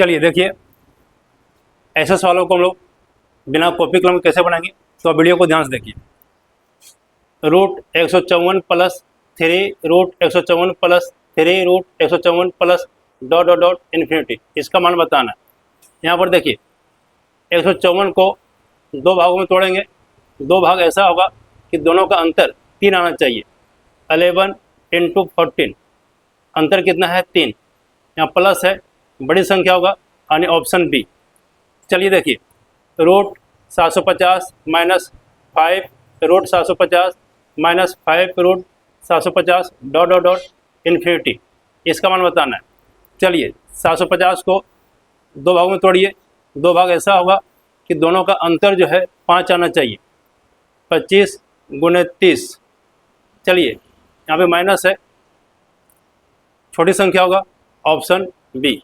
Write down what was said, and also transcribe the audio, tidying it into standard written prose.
चलिए देखिए, ऐसे सवालों को हम लोग बिना कॉपी कलम कैसे बनाएंगे, तो वीडियो को ध्यान से देखिए। √154 plus 3 √154 plus 3 √154 plus dot dot dot infinity, इसका मान बताना है। यहाँ पर देखिए 154 को दो भागों में तोड़ेंगे, दो भाग ऐसा होगा कि दोनों का अंतर 3 आना चाहिए। 11 × 14, अंतर कितना है 3, यहाँ प्लस है, बड़ी संख्या होगा यानी ऑप्शन बी। चलिए देखिए, √750 minus 5 √750 minus 5 √750 dot dot dot infinity, इसका मान बताना है। चलिए 750 को दो भागों में तोड़िए, दो भाग ऐसा होगा कि दोनों का अंतर जो है 5 आना चाहिए। 25 × 30, चलिए यहाँ पे माइनस है, छोटी संख्या होगा, ऑप्शन बी।